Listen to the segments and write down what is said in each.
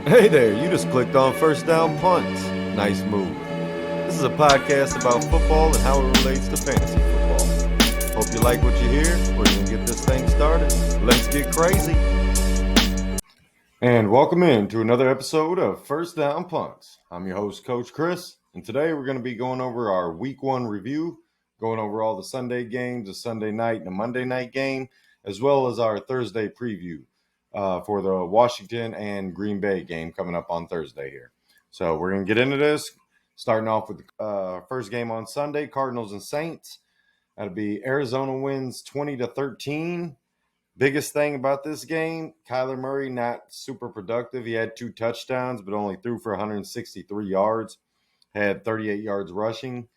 Hey there, you just clicked on First Down Punts. Nice move. This is a podcast about football and how it relates to fantasy football. Hope you like what you hear. We're going to get this thing started. Let's get crazy. And welcome in to another episode of First Down Punts. I'm your host, Coach Chris, and today we're going to be going over our Week 1 review, going over all the Sunday games, a Sunday night and a Monday night game, as well as our Thursday preview. For the Washington and Green Bay game coming up on Thursday here. So we're going to get into this, starting off with the first game on Sunday, Cardinals and Saints. That'll be Arizona wins 20-13. Biggest thing about this game, Kyler Murray not super productive. He had 2 touchdowns, but only threw for 163 yards, had 38 yards rushing.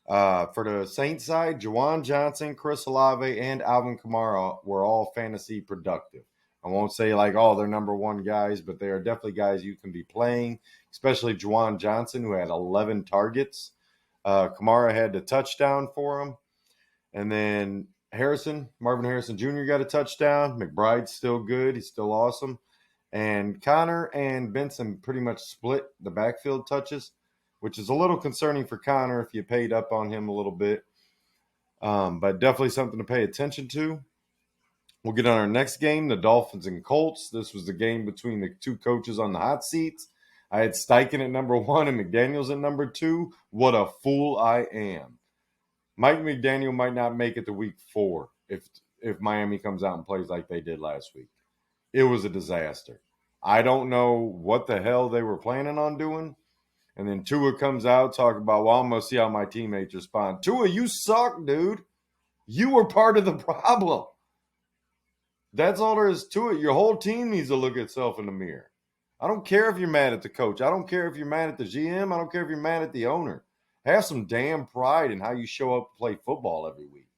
For the Saints side, Juwan Johnson, Chris Olave, and Alvin Kamara were all fantasy productive. I won't say like, oh, they're number one guys, but they are definitely guys you can be playing, especially Juwan Johnson, who had 11 targets. Kamara had a touchdown for him. And then Marvin Harrison Jr. got a touchdown. McBride's still good. He's still awesome. And Connor and Benson pretty much split the backfield touches, which is a little concerning for Connor if you paid up on him a little bit. But definitely something to pay attention to. We'll get on our next game, the Dolphins and Colts. This was the game between the two coaches on the hot seats. I had Steichen at number 1 and McDaniels at number 2. What a fool I am. Mike McDaniel might not make it to week 4 if Miami comes out and plays like they did last week. It was a disaster. I don't know what the hell they were planning on doing. And then Tua comes out talking about, well, I'm going to see how my teammates respond. Tua, you suck, dude. You were part of the problem. That's all there is to it. Your whole team needs to look at itself in the mirror. I don't care if you're mad at the coach. I don't care if you're mad at the GM. I don't care if you're mad at the owner. Have some damn pride in how you show up to play football every week.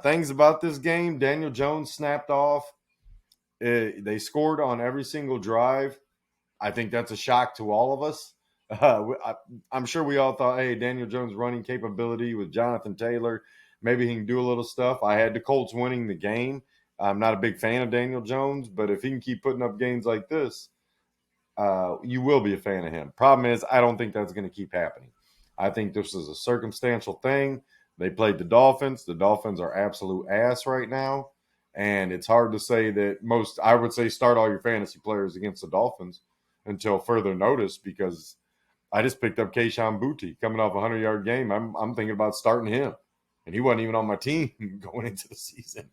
Things about this game, Daniel Jones snapped off. They scored on every single drive. I think that's a shock to all of us. I'm sure we all thought, hey, Daniel Jones' running capability with Jonathan Taylor, maybe he can do a little stuff. I had the Colts winning the game. I'm not a big fan of Daniel Jones, but if he can keep putting up games like this, you will be a fan of him. Problem is, I don't think that's going to keep happening. I think this is a circumstantial thing. They played the Dolphins. The Dolphins are absolute ass right now, and it's hard to say that I would say start all your fantasy players against the Dolphins until further notice, because I just picked up Kayshon Boutte coming off a 100-yard game. I'm thinking about starting him, and he wasn't even on my team going into the season.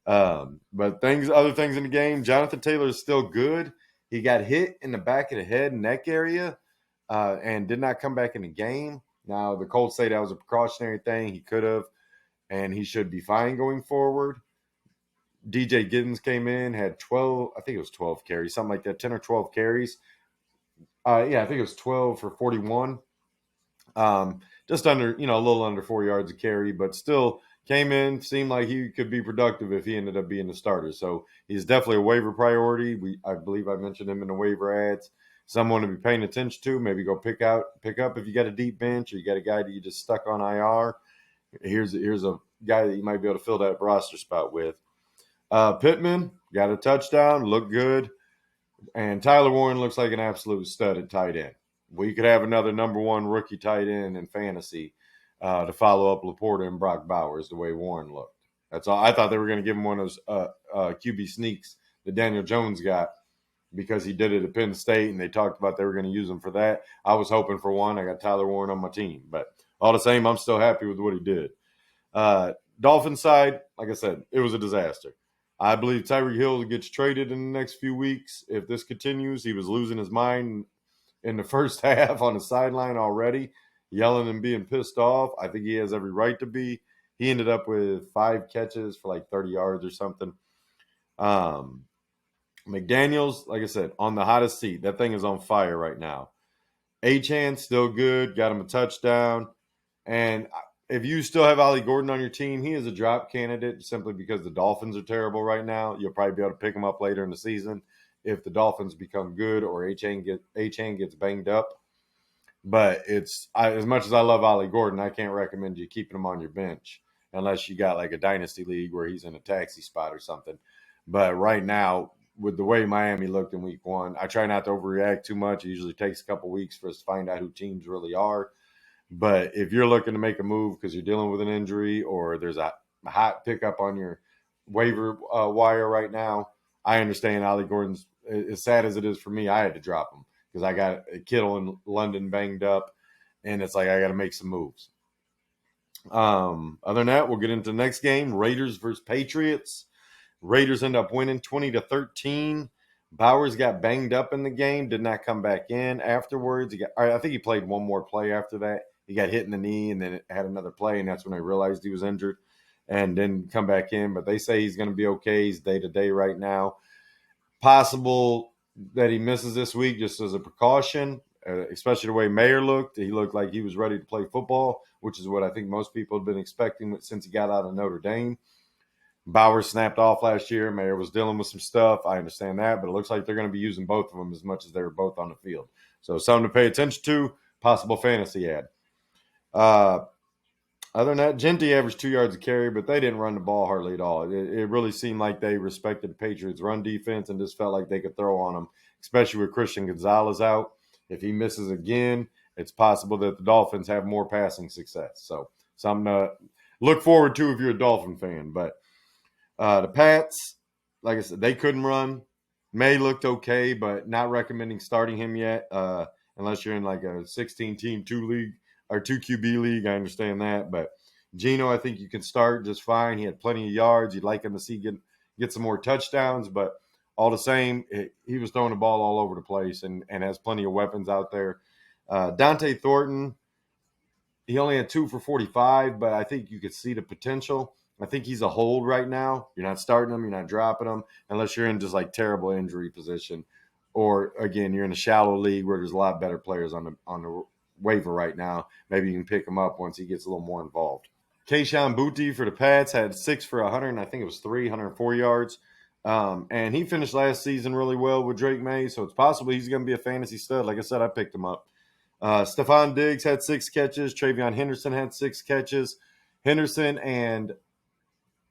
But other things in the game, Jonathan Taylor is still good. He got hit in the back of the head and neck area and did not come back in the game. Now, the Colts say that was a precautionary thing. He could have, and he should be fine going forward. DJ Giddens came in, had 12, I think it was 12 carries, something like that, 10 or 12 carries. I think it was 12 for 41. Just under, a little under 4 yards a carry, but still came in, seemed like he could be productive if he ended up being the starter. So he's definitely a waiver priority. I believe I mentioned him in the waiver ads. Someone to be paying attention to. Maybe go pick up if you got a deep bench or you got a guy that you just stuck on IR. Here's a guy that you might be able to fill that roster spot with. Pittman got a touchdown, looked good, and Tyler Warren looks like an absolute stud at tight end. We could have another number 1 rookie tight end in fantasy to follow up Laporta and Brock Bowers the way Warren looked. That's all. I thought they were going to give him one of those QB sneaks that Daniel Jones got because he did it at Penn State, and they talked about they were going to use him for that. I was hoping for one. I got Tyler Warren on my team. But all the same, I'm still happy with what he did. Dolphins side, like I said, it was a disaster. I believe Tyreek Hill gets traded in the next few weeks. If this continues, he was losing his mind in the first half on the sideline already, yelling and being pissed off. I think he has every right to be. He ended up with 5 catches for like 30 yards or something. McDaniels, like I said, on the hottest seat. That thing is on fire right now. Achane still good, got him a touchdown. And if you still have Ollie Gordon on your team, he is a drop candidate simply because the Dolphins are terrible right now. You'll probably be able to pick him up later in the season if the Dolphins become good or Achane gets banged up. But as much as I love Ollie Gordon, I can't recommend you keeping him on your bench unless you got like a dynasty league where he's in a taxi spot or something. But right now, with the way Miami looked in week one. I try not to overreact too much. It usually takes a couple weeks for us to find out who teams really are. But if you're looking to make a move because you're dealing with an injury or there's a hot pickup on your waiver wire right now, I understand Ollie Gordon's, as sad as it is for me, I had to drop him because I got Kittle in London banged up, and it's like I got to make some moves. Other than that, we'll get into the next game, Raiders versus Patriots. Raiders end up winning 20-13. Bowers got banged up in the game, did not come back in afterwards. I think he played one more play after that. He got hit in the knee and then had another play, and that's when I realized he was injured and didn't come back in. But they say he's going to be okay. He's day-to-day right now. Possible that he misses this week just as a precaution, especially the way Mayer looked. He looked like he was ready to play football, which is what I think most people have been expecting since he got out of Notre Dame. Bowers snapped off last year. Mayer was dealing with some stuff. I understand that, but it looks like they're going to be using both of them as much as they were both on the field. So something to pay attention to, possible fantasy ad. Other than that, Gentry averaged 2 yards a carry, but they didn't run the ball hardly at all. It really seemed like they respected the Patriots' run defense and just felt like they could throw on them, especially with Christian Gonzalez out. If he misses again, it's possible that the Dolphins have more passing success. So something to look forward to if you're a Dolphin fan. But the Pats, like I said, they couldn't run. May looked okay, but not recommending starting him yet unless you're in like a 16-team 2 QB league. I understand that. But Geno, I think you can start just fine. He had plenty of yards. You'd like him to see get some more touchdowns. But all the same, he was throwing the ball all over the place and has plenty of weapons out there. Dante Thornton, he only had 2 for 45, but I think you could see the potential. I think he's a hold right now. You're not starting him. You're not dropping him unless you're in just like terrible injury position. Or, again, you're in a shallow league where there's a lot better players on the waiver right now. Maybe you can pick him up once he gets a little more involved. Keyshawn Boutte for the Pats had 6 for 100. I think it was 304 yards. And he finished last season really well with Drake May, so it's possible he's going to be a fantasy stud. Like I said, I picked him up. Stephon Diggs had 6 catches. Travion Henderson had 6 catches. Henderson and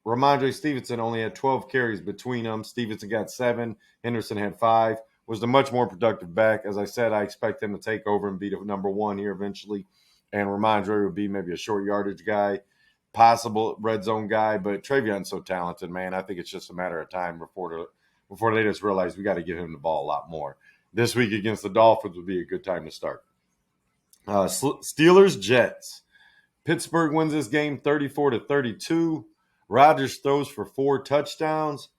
Ramondre Stevenson only had 12 carries between them. Stevenson got 7. Henderson had 5. Was the much more productive back. As I said, I expect him to take over and be the number one here eventually. And Ramondre would be maybe a short yardage guy, possible red zone guy. But Travion's so talented, man. I think it's just a matter of time before they just realize we got to give him the ball a lot more. This week against the Dolphins would be a good time to start. Steelers, Jets. Pittsburgh wins this game 34-32. Rodgers throws for 4 touchdowns.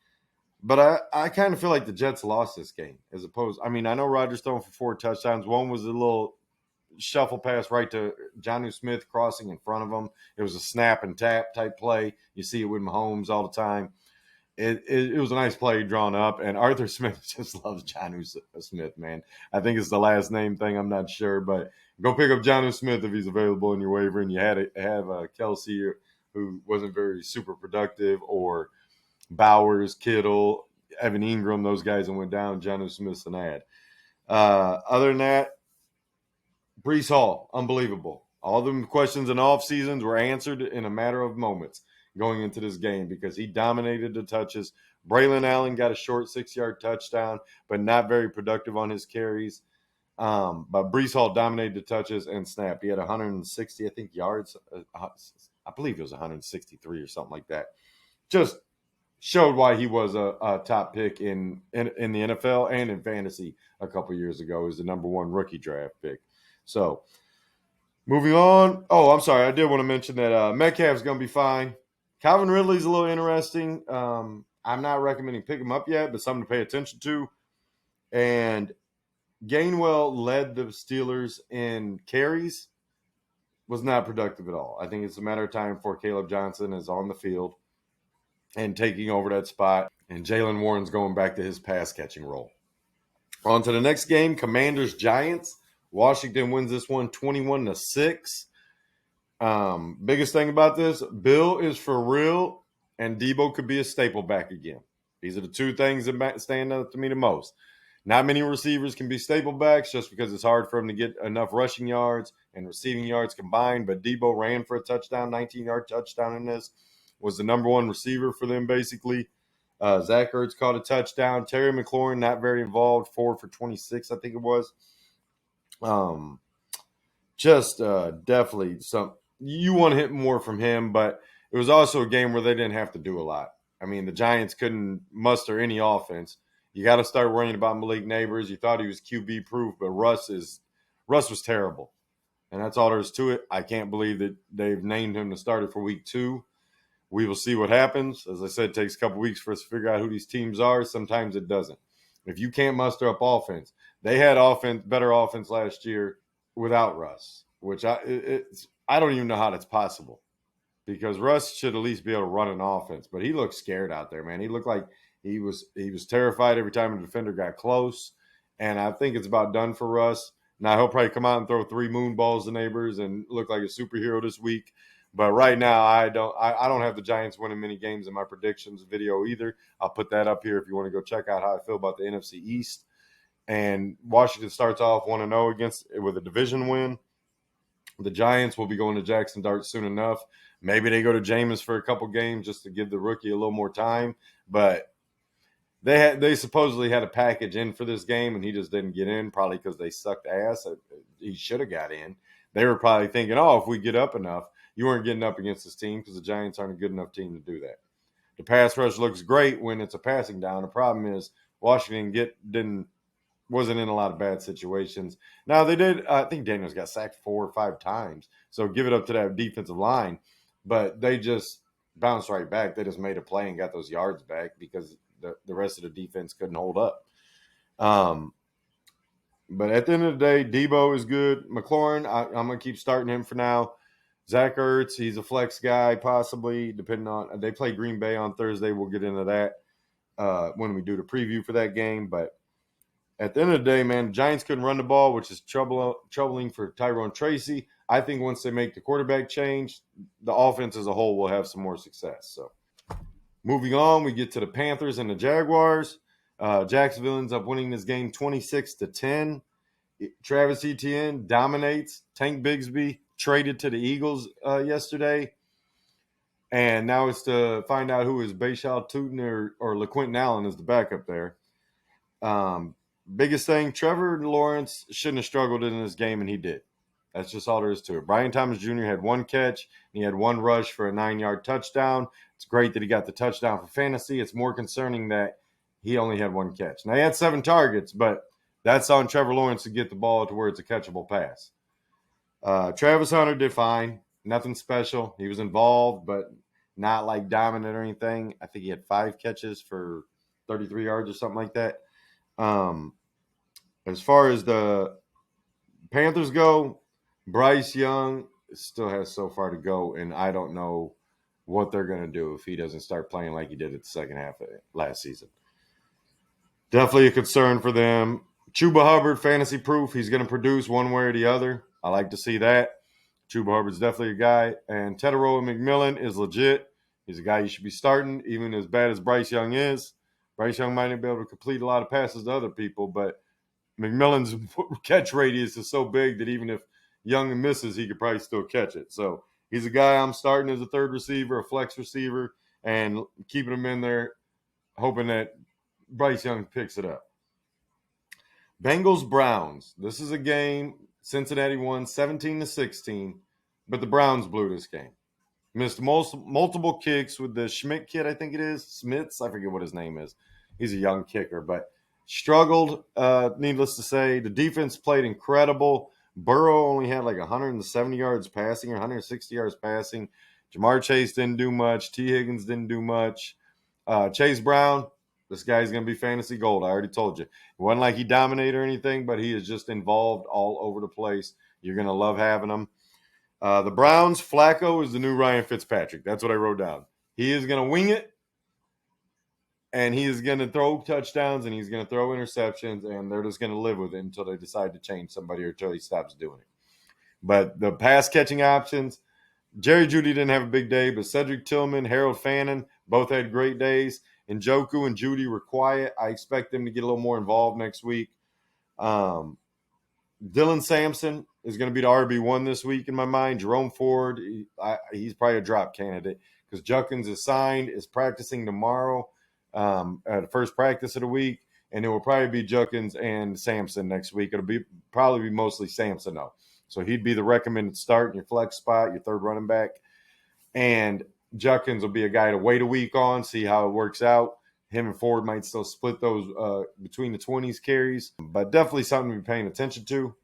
But I kind of feel like the Jets lost this game as opposed. I mean, I know Rodgers throwing for 4 touchdowns. One was a little shuffle pass right to Jonnu Smith crossing in front of him. It was a snap and tap type play. You see it with Mahomes all the time. It was a nice play drawn up, and Arthur Smith just loves Jonnu Smith, man. I think it's the last name thing. I'm not sure, but go pick up Jonnu Smith if he's available in your waiver, and you have Kelsey who wasn't very super productive, or Bowers, Kittle, Evan Ingram, those guys that went down. Jonnu Smith's an ad. Other than that, Breece Hall, unbelievable. All the questions in off seasons were answered in a matter of moments going into this game because he dominated the touches. Braylon Allen got a short 6-yard touchdown, but not very productive on his carries. But Breece Hall dominated the touches and snap. He had 160, I think, yards. I believe it was 163 or something like that. Just showed why he was a top pick in the NFL and in fantasy a couple years ago. He was the number 1 rookie draft pick. So, moving on. Oh, I'm sorry. I did want to mention that Metcalf's going to be fine. Calvin Ridley's a little interesting. I'm not recommending pick him up yet, but something to pay attention to. And Gainwell led the Steelers in carries. Was not productive at all. I think it's a matter of time before Caleb Johnson is on the field and taking over that spot. And Jaylen Warren's going back to his pass-catching role. On to the next game, Commanders-Giants. Washington wins this one 21-6. Biggest thing about this, Bill is for real, and Debo could be a staple back again. These are the 2 things that stand out to me the most. Not many receivers can be staple backs just because it's hard for them to get enough rushing yards and receiving yards combined, but Debo ran for a touchdown, 19-yard touchdown in this, was the number 1 receiver for them basically. Zach Ertz caught a touchdown. Terry McLaurin not very involved, 4 for 26, I think it was. Um, just definitely some you want to hit more from him, but it was also a game where they didn't have to do a lot. I mean, the Giants couldn't muster any offense. You got to start worrying about Malik Neighbors. You thought he was QB proof, but Russ was terrible, and that's all there is to it. I can't believe that they've named him the starter for week 2. We will see what happens. As I said, it takes a couple weeks for us to figure out who these teams are. Sometimes it doesn't. If you can't muster up offense, they had better offense last year without Russ, which I don't even know how that's possible because Russ should at least be able to run an offense, but he looked scared out there, man. He looked like he was terrified every time a defender got close, and I think it's about done for Russ. Now he'll probably come out and throw 3 moon balls to neighbors and look like a superhero this week. But right now, I don't have the Giants winning many games in my predictions video either. I'll put that up here if you want to go check out how I feel about the NFC East. And Washington starts off 1-0 with a division win. The Giants will be going to Jackson Dart soon enough. Maybe they go to Jameis for a couple games just to give the rookie a little more time. But they supposedly had a package in for this game, and he just didn't get in, probably because they sucked ass. He should have got in. They were probably thinking, oh, if we get up enough. You weren't getting up against this team because the Giants aren't a good enough team to do that. The pass rush looks great when it's a passing down. The problem is Washington wasn't in a lot of bad situations. Now they did. I think Daniels got sacked 4 or 5 times, so give it up to that defensive line. But they just bounced right back. They just made a play and got those yards back because the rest of the defense couldn't hold up. But at the end of the day, Debo is good. McLaurin, I'm going to keep starting him for now. Zach Ertz, he's a flex guy, possibly, depending on – they play Green Bay on Thursday. We'll get into that when we do the preview for that game. But at the end of the day, man, the Giants couldn't run the ball, which is troubling for Tyrone Tracy. I think once they make the quarterback change, the offense as a whole will have some more success. So moving on, we get to the Panthers and the Jaguars. Jacksonville ends up winning this game 26-10. Travis Etienne dominates. Tank Bigsby traded to the Eagles yesterday. And now it's to find out who is Bayshal Tootin or LaQuinton Allen is the backup there. Biggest thing, Trevor Lawrence shouldn't have struggled in this game, and he did. That's just all there is to it. Brian Thomas Jr. had 1 catch, and he had 1 rush for a 9-yard touchdown. It's great that he got the touchdown for fantasy. It's more concerning that he only had 1 catch. Now, he had 7 targets, but that's on Trevor Lawrence to get the ball to where it's a catchable pass. Travis Hunter did fine. Nothing special. He was involved, but not like dominant or anything. I think he had 5 catches for 33 yards or something like that. As far as the Panthers go, Bryce Young still has so far to go, and I don't know what they're going to do if he doesn't start playing like he did at the second half of last season. Definitely a concern for them. Chuba Hubbard, fantasy proof. He's going to produce one way or the other. I like to see that. Chuba Hubbard's definitely a guy. And Tedero McMillan is legit. He's a guy you should be starting, even as bad as Bryce Young is. Bryce Young might not be able to complete a lot of passes to other people, but McMillan's catch radius is so big that even if Young misses, he could probably still catch it. So he's a guy I'm starting as a third receiver, a flex receiver, and keeping him in there, hoping that Bryce Young picks it up. Bengals-Browns. This is a game Cincinnati won 17-16, but the Browns blew this game. Missed multiple kicks with the Schmidt kid, I think it is. Smits, I forget what his name is. He's a young kicker, but struggled, needless to say. The defense played incredible. Burrow only had like 170 yards passing or 160 yards passing. Jamar Chase didn't do much. T. Higgins didn't do much. Chase Brown, this guy's going to be fantasy gold. I already told you. It wasn't like he dominated or anything, but he is just involved all over the place. You're going to love having him. The Browns, Flacco is the new Ryan Fitzpatrick. That's what I wrote down. He is going to wing it, and he is going to throw touchdowns, and he's going to throw interceptions, and they're just going to live with it until they decide to change somebody or until he stops doing it. But the pass-catching options, Jerry Jeudy didn't have a big day, but Cedric Tillman, Harold Fannin, both had great days. Njoku and Jeudy were quiet. I expect them to get a little more involved next week. Dylan Sampson is going to be the RB1 this week in my mind. Jerome Ford, he's probably a drop candidate because Junkins is signed, is practicing tomorrow. at the first practice of the week, and it will probably be Judkins and Sampson next week. It'll probably be mostly Sampson though, so he'd be the recommended start in your flex spot, your third running back, and Judkins will be a guy to wait a week on, see how it works out. Him and Ford might still split those between the 20s carries, but definitely something to be paying attention to.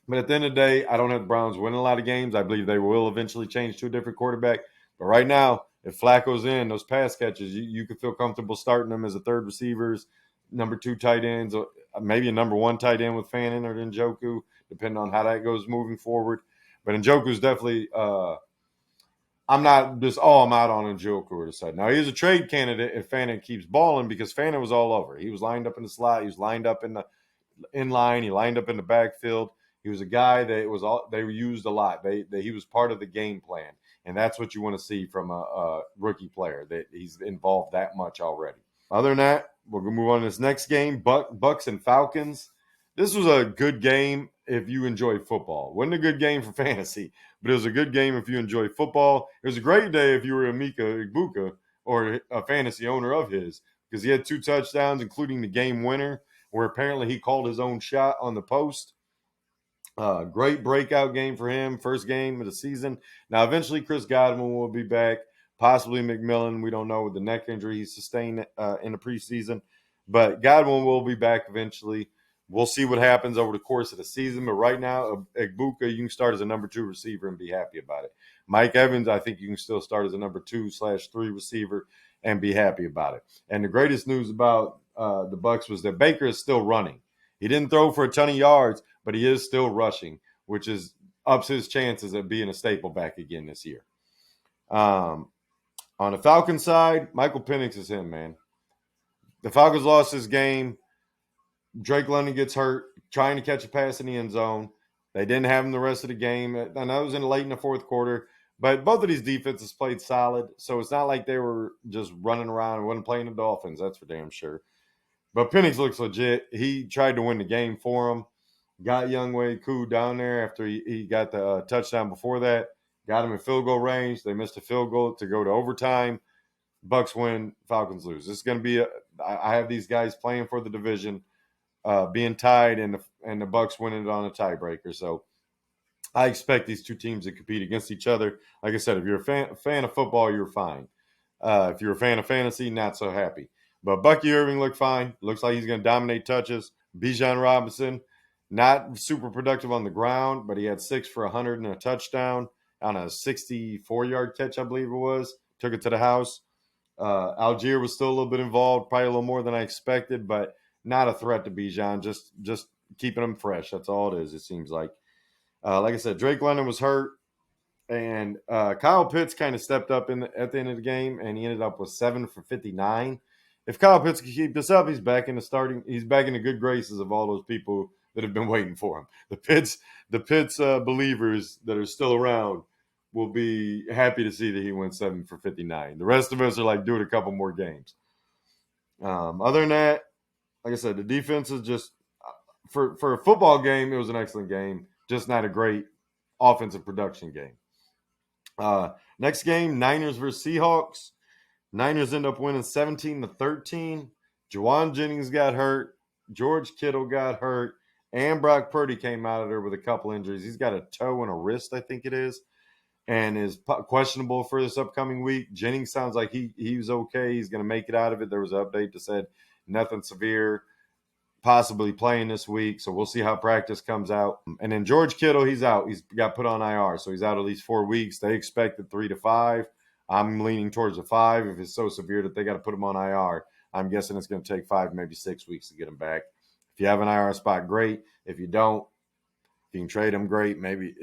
But at the end of the day, I don't have the Browns winning a lot of games. I believe they will eventually change to a different quarterback. But right now, if Flacco's in, those pass catches, you could feel comfortable starting them as a third receivers, number 2 tight ends, or maybe a number 1 tight end with Fannin or Njoku, depending on how that goes moving forward. But Njoku's definitely I'm not just, I'm out on Njoku or side. Now, he's a trade candidate if Fannin keeps balling because Fannin was all over. He was lined up in the slot. He was lined up in the in line. He lined up in the backfield. He was a guy that they used a lot. He was part of the game plan, and that's what you want to see from a rookie player, that he's involved that much already. Other than that, we're gonna move on to this next game, Bucks and Falcons. This was a good game if you enjoy football. Wasn't a good game for fantasy, but it was a good game if you enjoy football. It was a great day if you were a Mika Ibuka or a fantasy owner of his, because he had 2 touchdowns, including the game winner, where apparently he called his own shot on the post. Great breakout game for him, first game of the season. Now, eventually, Chris Godwin will be back, possibly McMillan. We don't know with the neck injury he sustained in the preseason, but Godwin will be back eventually. We'll see what happens over the course of the season, but right now, Egbuka, you can start as a number 2 receiver and be happy about it. Mike Evans, I think you can still start as a number 2/3 receiver and be happy about it. And the greatest news about the Bucks was that Baker is still running. He didn't throw for a ton of yards, but he is still rushing, which is ups his chances of being a staple back again this year. On the Falcons side, Michael Penix is him, man. The Falcons lost this game. Drake London gets hurt trying to catch a pass in the end zone. They didn't have him the rest of the game. I know it was late in the fourth quarter, but both of these defenses played solid, so it's not like they were just running around and wasn't playing the Dolphins. That's for damn sure. But Penix looks legit. He tried to win the game for him. Got Younghoe Koo down there after he got the touchdown before that. Got him in field goal range. They missed a field goal to go to overtime. Bucks win, Falcons lose. This is going to be I have these guys playing for the division, being tied, and the Bucks winning it on a tiebreaker. So I expect these two teams to compete against each other. Like I said, if you're a fan of football, you're fine. If you're a fan of fantasy, not so happy. But Bucky Irving looked fine. Looks like he's going to dominate touches. Bijan Robinson, not super productive on the ground, but he had 6 for 100 and a touchdown on a 64-yard catch, I believe it was. Took it to the house. Algier was still a little bit involved, probably a little more than I expected, but not a threat to Bijan. Just keeping him fresh. That's all it is, it seems like. Like I said, Drake London was hurt. And Kyle Pitts kind of stepped up at the end of the game, and he ended up with 7 for 59. If Kyle Pitts can keep this up, he's back in the good graces of all those people that have been waiting for him. The Pitts believers that are still around will be happy to see that he went 7 for 59. The rest of us are like, do it a couple more games. Other than that, like I said, the defense is just for a football game, it was an excellent game, just not a great offensive production game. Next game, Niners versus Seahawks. Niners end up winning 17-13. Juwan Jennings got hurt. George Kittle got hurt. And Brock Purdy came out of there with a couple injuries. He's got a toe and a wrist, I think it is, and is questionable for this upcoming week. Jennings sounds like he was okay. He's going to make it out of it. There was an update that said nothing severe, possibly playing this week. So we'll see how practice comes out. And then George Kittle, he's out. He's got put on IR. So he's out at least 4 weeks. They expected 3 to 5. I'm leaning towards a 5. If it's so severe that they got to put him on IR, I'm guessing it's going to take 5, maybe 6 weeks to get him back. If you have an IR spot, great. If you don't, if you can trade him, great. Maybe,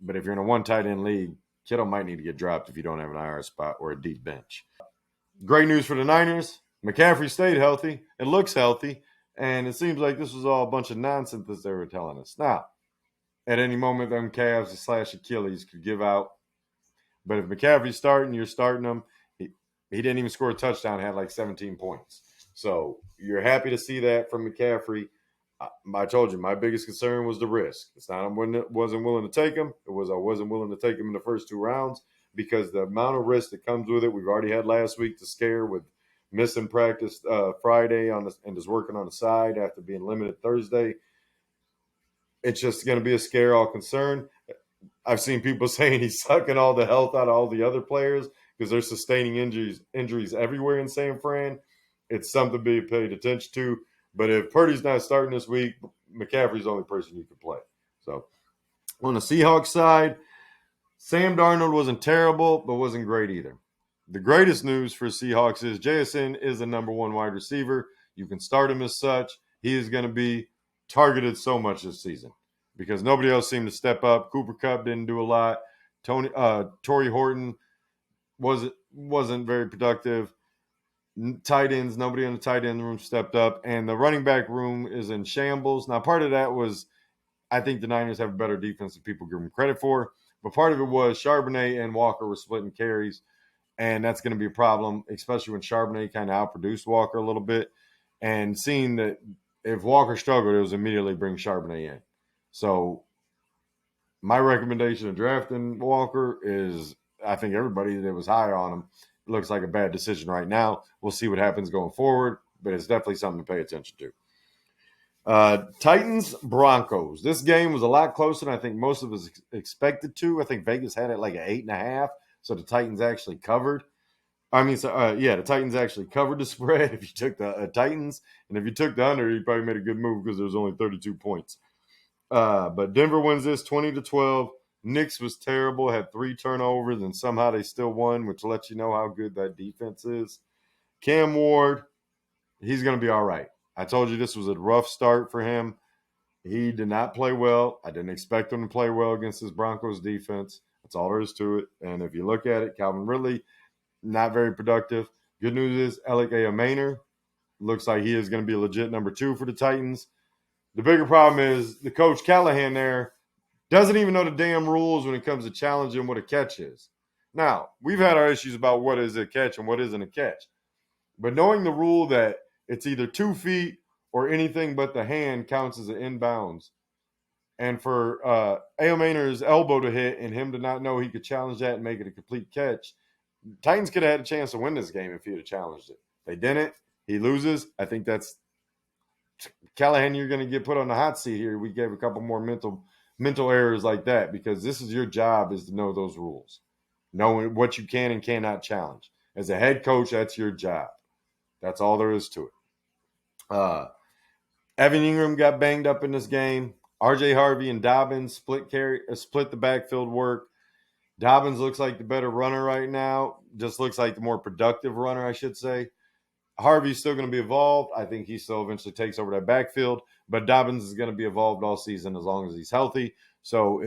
but if you're in a 1 tight end league, Kittle might need to get dropped if you don't have an IR spot or a deep bench. Great news for the Niners. McCaffrey stayed healthy. It looks healthy. And it seems like this was all a bunch of nonsense that they were telling us. Now, at any moment, them calves / Achilles could give out. But if McCaffrey's starting, you're starting him. He didn't even score a touchdown, had like 17 points. So you're happy to see that from McCaffrey. I told you, my biggest concern was the risk. It's not I wasn't willing to take him. It was I wasn't willing to take him in the first 2 rounds because the amount of risk that comes with it, we've already had last week the scare with missing practice Friday and is working on the side after being limited Thursday. It's just going to be a scare, all concerned. I've seen people saying he's sucking all the health out of all the other players because they're sustaining injuries everywhere in San Fran. It's something to be paid attention to. But if Purdy's not starting this week, McCaffrey's the only person you can play. So on the Seahawks side, Sam Darnold wasn't terrible, but wasn't great either. The greatest news for Seahawks is JSN is the number one wide receiver. You can start him as such. He is going to be targeted so much this season because nobody else seemed to step up. Cooper Kupp didn't do a lot. Torrey Horton wasn't very productive. Tight ends, nobody in the tight end room stepped up, and the running back room is in shambles. Now, part of that was I think the Niners have a better defense than people give them credit for, but part of it was Charbonnet and Walker were splitting carries, and that's going to be a problem, especially when Charbonnet kind of outproduced Walker a little bit, and seeing that if Walker struggled, it was immediately bring Charbonnet in. So my recommendation of drafting Walker is I think everybody that was high on him looks like a bad decision right now. We'll see what happens going forward, but it's definitely something to pay attention to. Titans Broncos. This game was a lot closer than I think most of us expected to. I think Vegas had it like an 8.5, so the Titans actually covered. The Titans actually covered the spread if you took the Titans, and if you took the under, you probably made a good move because there was only 32 points. But Denver wins this 20-12. Knicks was terrible, had 3 turnovers, and somehow they still won, which lets you know how good that defense is. Cam Ward, he's going to be all right. I told you this was a rough start for him. He did not play well. I didn't expect him to play well against this Broncos defense. That's all there is to it. And if you look at it, Calvin Ridley, not very productive. Good news is Alec Maynard looks like he is going to be a legit number 2 for the Titans. The bigger problem is the coach Callahan there doesn't even know the damn rules when it comes to challenging what a catch is. Now, we've had our issues about what is a catch and what isn't a catch. But knowing the rule that it's either 2 feet or anything but the hand counts as an inbounds. And for Maynard's elbow to hit and him to not know he could challenge that and make it a complete catch, Titans could have had a chance to win this game if he had challenged it. They didn't. He loses. I think that's Callahan, you're going to get put on the hot seat here. We gave a couple more mental errors like that because this is your job is to know those rules, knowing what you can and cannot challenge. As a head coach, that's your job. That's all there is to it. Evan Ingram got banged up in this game. RJ Harvey and Dobbins split the backfield work. Dobbins looks like the better runner right now. Just looks like the more productive runner, I should say. Harvey's still going to be evolved. I think he still eventually takes over that backfield, but Dobbins is going to be evolved all season as long as he's healthy. So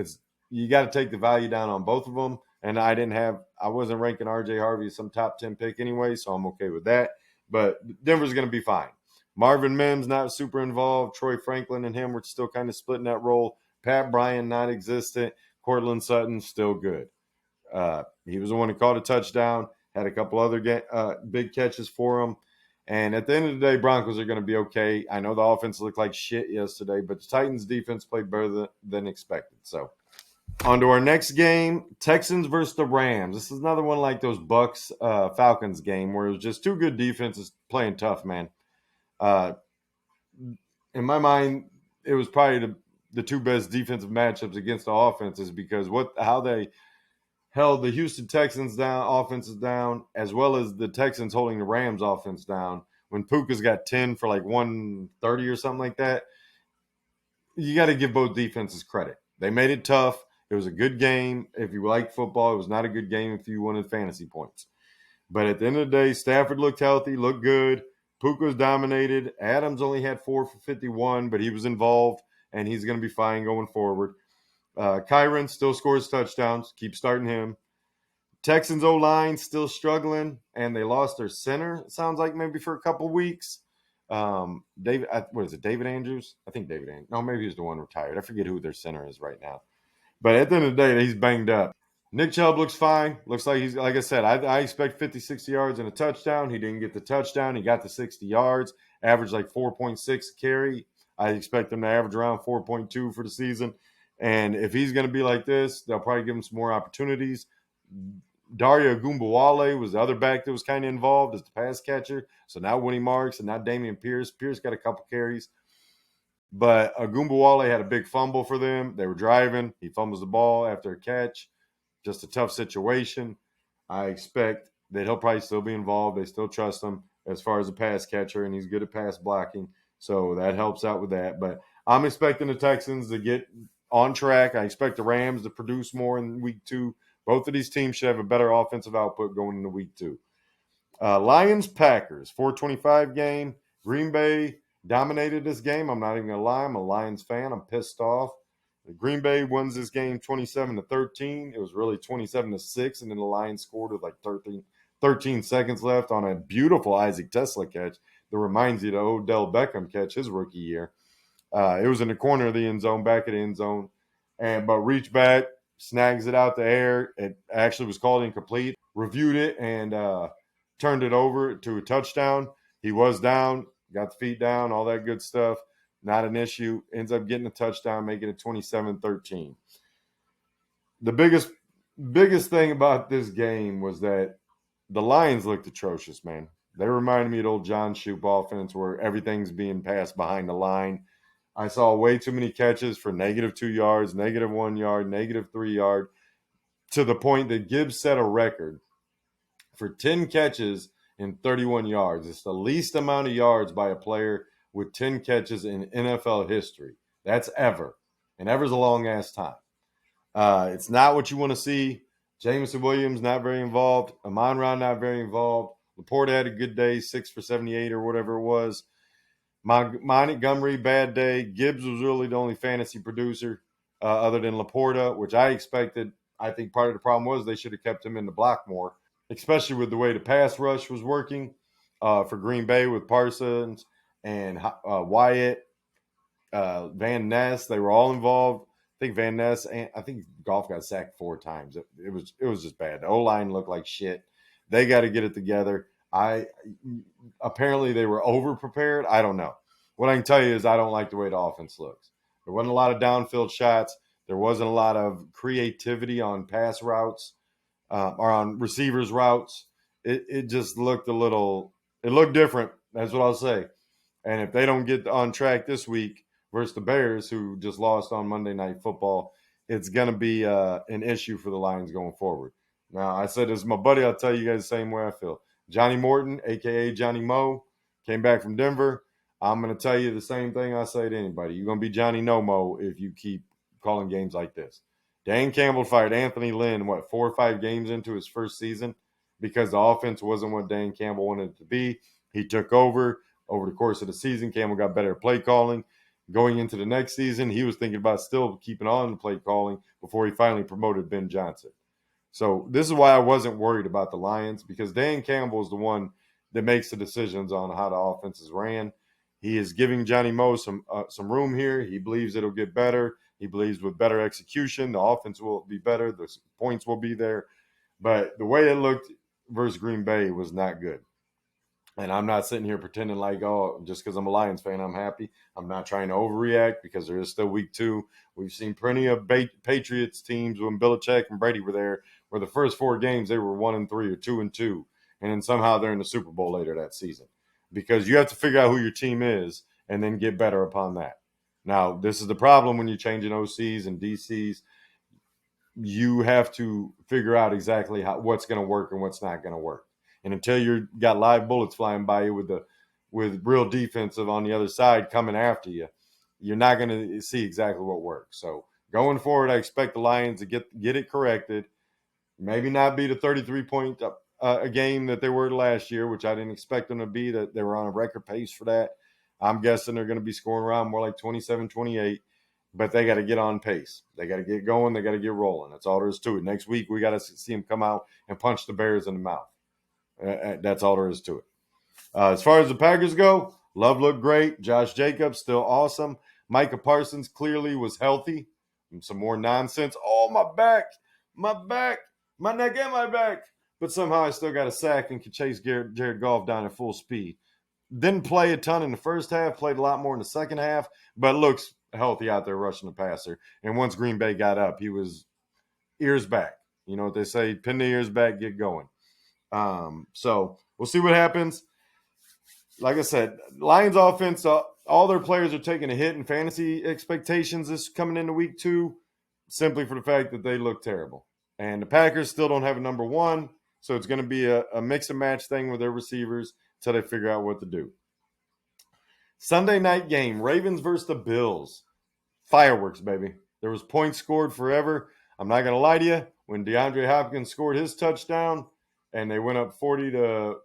you got to take the value down on both of them. And I wasn't ranking RJ Harvey as some top 10 pick anyway, so I'm okay with that. But Denver's going to be fine. Marvin Mims not super involved. Troy Franklin and him were still kind of splitting that role. Pat Bryant non-existent. Cortland Sutton still good. He was the one who caught a touchdown. Had a couple other big catches for him. And at the end of the day, Broncos are going to be okay. I know the offense looked like shit yesterday, but the Titans' defense played better than expected. So, on to our next game, Texans versus the Rams. This is another one like those Bucks-Falcons game where it was just 2 good defenses playing tough, man. In my mind, it was probably the 2 best defensive matchups against the offenses because how they held the Houston Texans offenses down, as well as the Texans holding the Rams offense down. When Puka's got 10 for like 130 or something like that, you got to give both defenses credit. They made it tough. It was a good game. If you like football, it was not a good game if you wanted fantasy points. But at the end of the day, Stafford looked healthy, looked good. Puka was dominated. Adams only had 4 for 51, but he was involved, and he's going to be fine going forward. Kyron still scores touchdowns. Keep starting him. Texans O-line still struggling, and they lost their center, it sounds like, maybe for a couple weeks. David Andrews? I think David Andrews. No, maybe he's the one retired. I forget who their center is right now. But at the end of the day, he's banged up. Nick Chubb looks fine. Looks like he's, like I said, I expect 50, 60 yards and a touchdown. He didn't get the touchdown. He got the 60 yards, averaged like 4.6 carry. I expect him to average around 4.2 for the season. And if he's going to be like this, they'll probably give him some more opportunities. Dario Gumbawale was the other back that was kind of involved as the pass catcher. So now Winnie Marks and now Damian Pierce. Pierce got a couple carries. But Agumbawale had a big fumble for them. They were driving. He fumbles the ball after a catch. Just a tough situation. I expect that he'll probably still be involved. They still trust him as far as a pass catcher, and he's good at pass blocking. So that helps out with that. But I'm expecting the Texans to get on track. I expect the Rams to produce more in week 2. Both of these teams should have a better offensive output going into week 2. Lions-Packers, 425 game. Green Bay dominated this game. I'm not even going to lie. I'm a Lions fan. I'm pissed off. Green Bay wins this game 27-13. It was really 27-6, and then the Lions scored with like 13 seconds left on a beautiful Isaac Tesla catch that reminds you of the Odell Beckham catch his rookie year. It was in the corner of the end zone, back of the end zone, but reach back, snags it out the air. It actually was called incomplete. Reviewed it and turned it over to a touchdown. He was down, got the feet down, all that good stuff. Not an issue. Ends up getting a touchdown, making it 27-13. The biggest thing about this game was that the Lions looked atrocious, man. They reminded me of the old John Shoop offense where everything's being passed behind the line. I saw way too many catches for -2 yards, -1 yard, -3 yard, to the point that Gibbs set a record for 10 catches and 31 yards. It's the least amount of yards by a player with 10 catches in NFL history. That's ever. And ever's a long-ass time. It's not what you want to see. Jameson Williams not very involved. Amon-Ra not very involved. Laporta had a good day, 6 for 78 or whatever it was. Montgomery, bad day. Gibbs was really the only fantasy producer other than Laporta, which I expected. I think part of the problem was they should have kept him in the block more, especially with the way the pass rush was working for Green Bay with Parsons and Wyatt, Van Ness. They were all involved. I think Van Ness and I think Goff got sacked 4 times. It was just bad. The O-line looked like shit. They got to get it together. Apparently they were over prepared. I don't know. What I can tell you is I don't like the way the offense looks. There wasn't a lot of downfield shots. There wasn't a lot of creativity on pass routes or on receivers routes. It just looked it looked different. That's what I'll say. And if they don't get on track this week versus the Bears, who just lost on Monday Night Football, it's going to be an issue for the Lions going forward. Now, I said as my buddy, I'll tell you guys the same way I feel. Johnny Morton, a.k.a. Johnny Mo, came back from Denver. I'm going to tell you the same thing I say to anybody. You're going to be Johnny No Mo if you keep calling games like this. Dan Campbell fired Anthony Lynn, 4 or 5 games into his first season because the offense wasn't what Dan Campbell wanted it to be. He took over the course of the season. Campbell got better at play calling. Going into the next season, he was thinking about still keeping on the play calling before he finally promoted Ben Johnson. So this is why I wasn't worried about the Lions, because Dan Campbell is the one that makes the decisions on how the offense is ran. He is giving Johnny Mo some room here. He believes it'll get better. He believes with better execution, the offense will be better. The points will be there. But the way it looked versus Green Bay was not good. And I'm not sitting here pretending like, oh, just because I'm a Lions fan, I'm happy. I'm not trying to overreact because there is still week 2. We've seen plenty of Patriots teams when Belichick and Brady were there, where the first 4 games they were 1-3 or 2-2, and then somehow they're in the Super Bowl later that season. Because you have to figure out who your team is and then get better upon that. Now, this is the problem when you're changing OCs and DCs. You have to figure out exactly what's going to work and what's not going to work. And until you got live bullets flying by you with real defensive on the other side coming after you, you're not going to see exactly what works. So going forward, I expect the Lions to get it corrected. Maybe not be the 33-point a game that they were last year, which I didn't expect them to be. That they were on a record pace for that. I'm guessing they're going to be scoring around more like 27-28. But they got to get on pace. They got to get going. They got to get rolling. That's all there is to it. Next week, we got to see them come out and punch the Bears in the mouth. That's all there is to it. As far as the Packers go, Love looked great. Josh Jacobs, still awesome. Micah Parsons clearly was healthy. Some more nonsense. Oh, my back, my neck and my back. But somehow I still got a sack and could chase Jared Goff down at full speed. Didn't play a ton in the first half, played a lot more in the second half, but looks healthy out there rushing the passer. And once Green Bay got up, he was ears back. You know what they say, pin the ears back, get going. So we'll see what happens. Like I said, Lions offense, all their players are taking a hit in fantasy expectations this coming into week 2, simply for the fact that they look terrible. And the Packers still don't have a number one, so it's going to be a mix and match thing with their receivers until they figure out what to do. Sunday night game, Ravens versus the Bills. Fireworks, baby. There was points scored forever. I'm not going to lie to you. When DeAndre Hopkins scored his touchdown and they went up 40 to,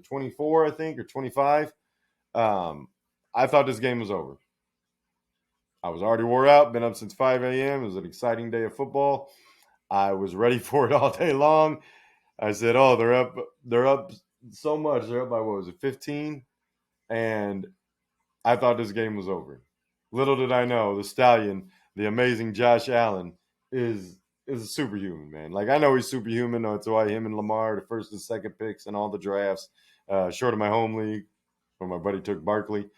24, I think, or 25, I thought this game was over. I was already wore out, been up since 5 a.m. It was an exciting day of football. I was ready for it all day long. I said, oh, they're up so much. They're up by, 15? And I thought this game was over. Little did I know, the Stallion, the amazing Josh Allen, is a superhuman, man. Like, I know he's superhuman. That's why him and Lamar, the first and second picks in all the drafts, short of my home league, where my buddy took Barkley.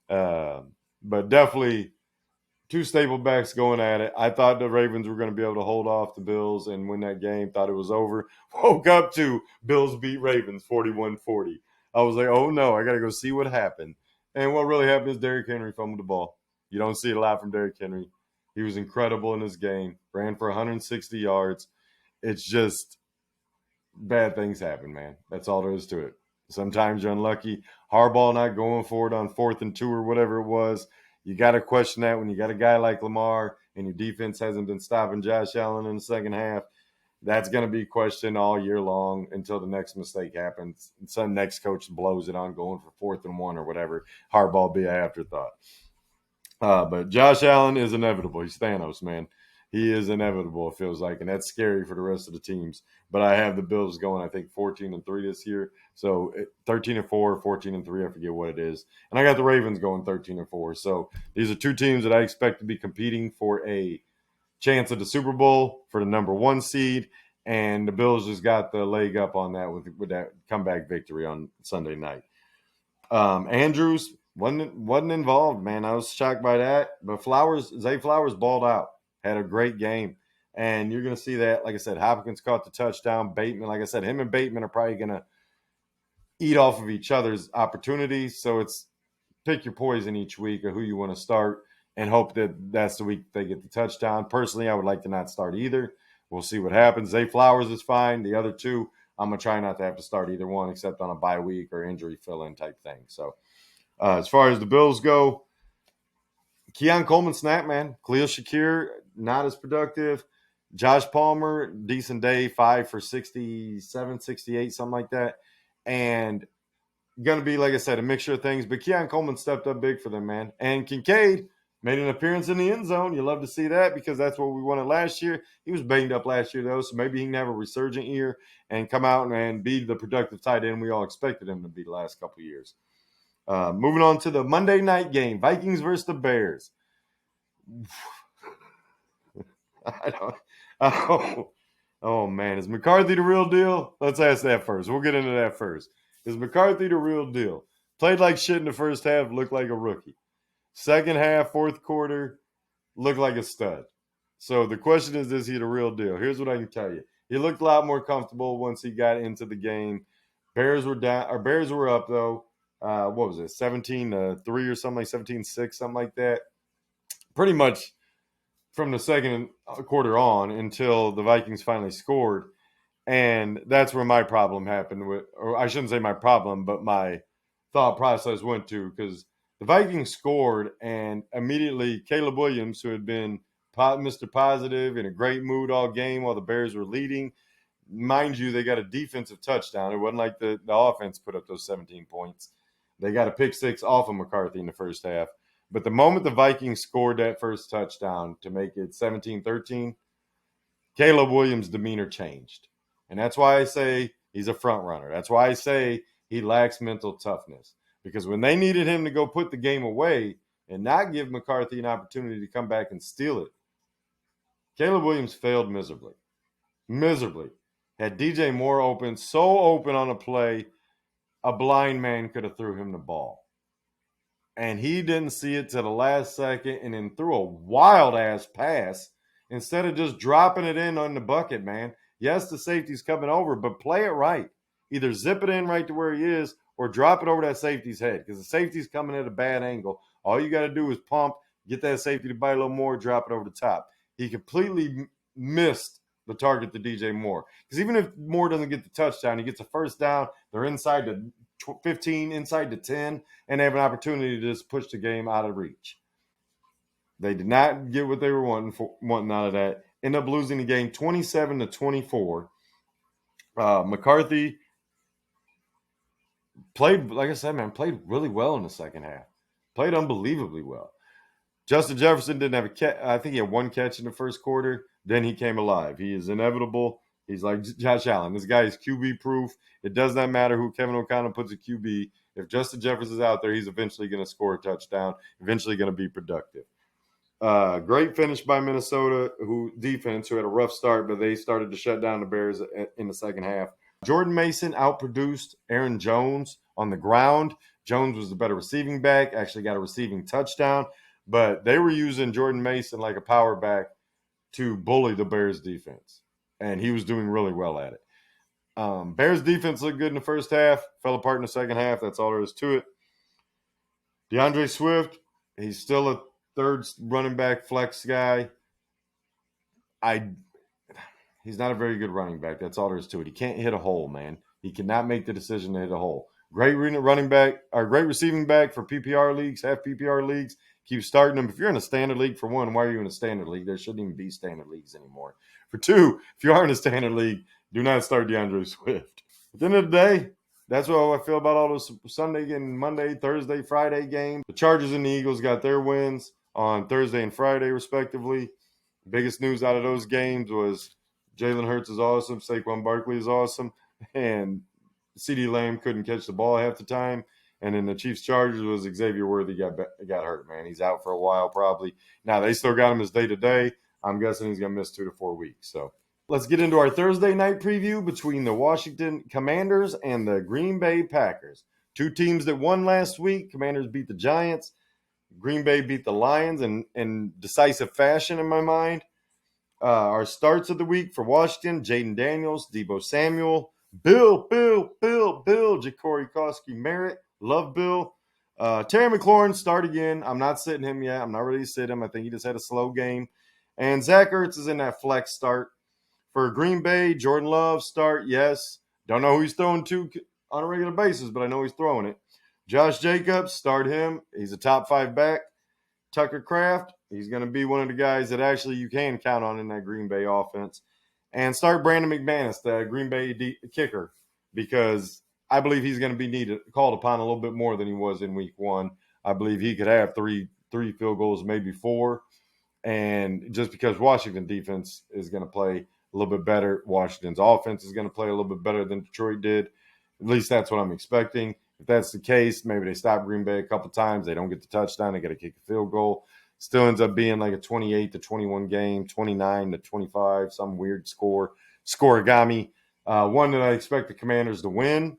But definitely two stable backs going at it. I thought the Ravens were going to be able to hold off the Bills and win that game. Thought it was over. Woke up to Bills beat Ravens 41-40. I was like, oh no, I got to go see what happened. And what really happened is Derrick Henry fumbled the ball. You don't see it a lot from Derrick Henry. He was incredible in this game. Ran for 160 yards. It's just bad things happen, man. That's all there is to it. Sometimes you're unlucky. Harbaugh not going for it on 4th and 2 or whatever it was. You got to question that when you got a guy like Lamar and your defense hasn't been stopping Josh Allen in the second half. That's going to be questioned all year long until the next mistake happens. And some next coach blows it on going for 4th and 1 or whatever. Harbaugh be an afterthought. But Josh Allen is inevitable. He's Thanos, man. He is inevitable, it feels like, and that's scary for the rest of the teams. But I have the Bills going, I think, 14-3 this year. So 13-4, 14-3, I forget what it is. And I got the Ravens going 13-4. So these are two teams that I expect to be competing for a chance at the Super Bowl for the number 1 seed. And the Bills just got the leg up on that with that comeback victory on Sunday night. Andrews wasn't involved, man. I was shocked by that. But Zay Flowers balled out. Had a great game. And you're going to see that, like I said, Hopkins caught the touchdown. Bateman, like I said, him and Bateman are probably going to eat off of each other's opportunities. So it's pick your poison each week of who you want to start and hope that that's the week they get the touchdown. Personally, I would like to not start either. We'll see what happens. Zay Flowers is fine. The other two, I'm going to try not to have to start either one except on a bye week or injury fill-in type thing. So as far as the Bills go, Keon Coleman snap, man. Khalil Shakir, not as productive. Josh Palmer, decent day, 5 for 67, 68, something like that. And going to be, like I said, a mixture of things. But Keon Coleman stepped up big for them, man. And Kincaid made an appearance in the end zone. You love to see that because that's what we wanted last year. He was banged up last year, though, so maybe he can have a resurgent year and come out and be the productive tight end we all expected him to be the last couple of years. Moving on to the Monday night game, Vikings versus the Bears. Oh, man. Is McCarthy the real deal? Let's ask that first. We'll get into that first. Is McCarthy the real deal? Played like shit in the first half, looked like a rookie. Second half, fourth quarter, looked like a stud. So the question is he the real deal? Here's what I can tell you. He looked a lot more comfortable once he got into the game. Bears were down, or Bears were up, though. What was it, 17-3 or something like 17-6, something like that. Pretty much from the second quarter on until the Vikings finally scored. And that's where my problem happened with, or I shouldn't say my problem, but my thought process went to, because the Vikings scored and immediately Caleb Williams, who had been Mr. Positive in a great mood all game while the Bears were leading, mind you, they got a defensive touchdown. It wasn't like the offense put up those 17 points. They got a pick six off of McCarthy in the first half. But the moment the Vikings scored that first touchdown to make it 17-13, Caleb Williams' demeanor changed. And that's why I say he's a front runner. That's why I say he lacks mental toughness. Because when they needed him to go put the game away and not give McCarthy an opportunity to come back and steal it, Caleb Williams failed miserably. Miserably. Had DJ Moore open, so open on a play, a blind man could have threw him the ball. And he didn't see it to the last second and then threw a wild-ass pass instead of just dropping it in on the bucket, man. Yes, the safety's coming over, but play it right. Either zip it in right to where he is or drop it over that safety's head because the safety's coming at a bad angle. All you got to do is pump, get that safety to bite a little more, drop it over the top. He completely missed the target to DJ Moore. Because even if Moore doesn't get the touchdown, he gets a first down, they're inside the 15, inside the 10, and they have an opportunity to just push the game out of reach. They did not get what they were wanting out of that. End up losing the game 27-24. McCarthy played, like I said, man, played really well in the second half. Played unbelievably well. Justin Jefferson didn't have a catch. I think he had one catch in the first quarter. Then he came alive. He is inevitable. He's like Josh Allen. This guy is QB proof. It does not matter who Kevin O'Connell puts a QB. If Justin Jefferson is out there, he's eventually going to score a touchdown, eventually going to be productive. Great finish by Minnesota, who had a rough start, but they started to shut down the Bears in the second half. Jordan Mason outproduced Aaron Jones on the ground. Jones was the better receiving back, actually got a receiving touchdown, but they were using Jordan Mason like a power back to bully the Bears defense, and he was doing really well at it. Bears defense looked good in the first half, fell apart in the second half. That's all there is to it. DeAndre Swift, he's still a third running back flex guy. He's not a very good running back. That's all there is to it. He can't hit a hole, man. He cannot make the decision to hit a hole. Great running back, or great receiving back for PPR leagues, half PPR leagues. Keep starting him. If you're in a standard league, for one, why are you in a standard league? There shouldn't even be standard leagues anymore. For two, if you are in a standard league, do not start DeAndre Swift. At the end of the day, that's what I feel about all those Sunday and Monday, Thursday, Friday games. The Chargers and the Eagles got their wins on Thursday and Friday, respectively. The biggest news out of those games was Jalen Hurts is awesome, Saquon Barkley is awesome, and CeeDee Lamb couldn't catch the ball half the time. And then the Chiefs-Chargers was Xavier Worthy got hurt, man. He's out for a while probably. Now, they still got him as day-to-day. I'm guessing he's going to miss 2 to 4 weeks. So let's get into our Thursday night preview between the Washington Commanders and the Green Bay Packers. Two teams that won last week. Commanders beat the Giants. Green Bay beat the Lions in decisive fashion in my mind. Our starts of the week for Washington, Jaden Daniels, Deebo Samuel, Bill, Ja'Cory Croskey-Merritt. Love Bill. Terry McLaurin, start again. I'm not sitting him yet. I'm not ready to sit him. I think he just had a slow game. And Zach Ertz is in that flex start. For Green Bay, Jordan Love, start, yes. Don't know who he's throwing to on a regular basis, but I know he's throwing it. Josh Jacobs, start him. He's a top 5 back. Tucker Kraft, he's going to be one of the guys that actually you can count on in that Green Bay offense. And start Brandon McManus, the Green Bay kicker, because I believe he's going to be called upon a little bit more than he was in week 1. I believe he could have three field goals, maybe 4. And just because Washington defense is going to play a little bit better, Washington's offense is going to play a little bit better than Detroit did. At least that's what I'm expecting. If that's the case, maybe they stop Green Bay a couple times. They don't get the touchdown. They got to kick a field goal. Still ends up being like a 28-21 game, 29-25, some weird scoregami. One that I expect the Commanders to win.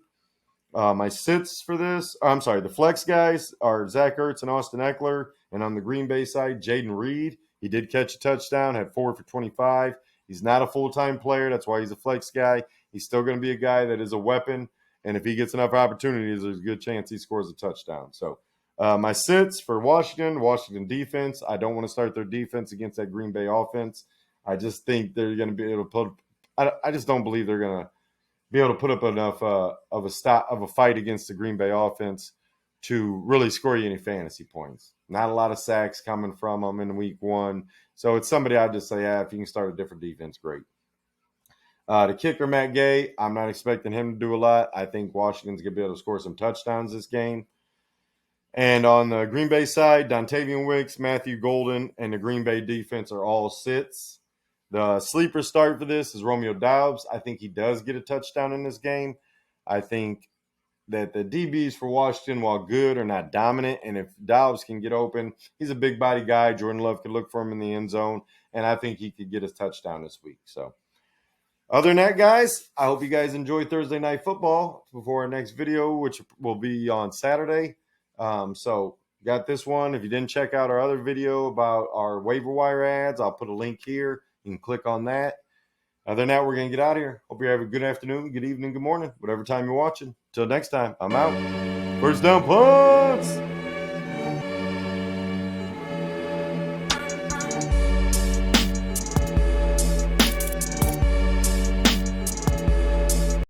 My sits for this, the flex guys are Zach Ertz and Austin Eckler. And on the Green Bay side, Jaden Reed. He did catch a touchdown, had 4 for 25. He's not a full-time player. That's why he's a flex guy. He's still going to be a guy that is a weapon. And if he gets enough opportunities, there's a good chance he scores a touchdown. So my sits for Washington defense. I don't want to start their defense against that Green Bay offense. I just think they're going to be able to put – I just don't believe they're going to be able to put up enough of a fight against the Green Bay offense to really score you any fantasy points. Not a lot of sacks coming from them in week 1. So it's somebody I'd just say, if you can start a different defense, great. The kicker, Matt Gay, I'm not expecting him to do a lot. I think Washington's going to be able to score some touchdowns this game. And on the Green Bay side, Dontavian Wicks, Matthew Golden, and the Green Bay defense are all sits. The sleeper start for this is Romeo Doubs. I think he does get a touchdown in this game. I think that the DBs for Washington, while good, are not dominant. And if Doubs can get open, he's a big body guy. Jordan Love could look for him in the end zone. And I think he could get his touchdown this week. So other than that, guys, I hope you guys enjoy Thursday Night Football before our next video, which will be on Saturday. So got this one. If you didn't check out our other video about our waiver wire ads, I'll put a link here. You can click on that. Other than that, we're going to get out of here. Hope you have a good afternoon, good evening, good morning, whatever time you're watching. Till next time, I'm out. First down, punts.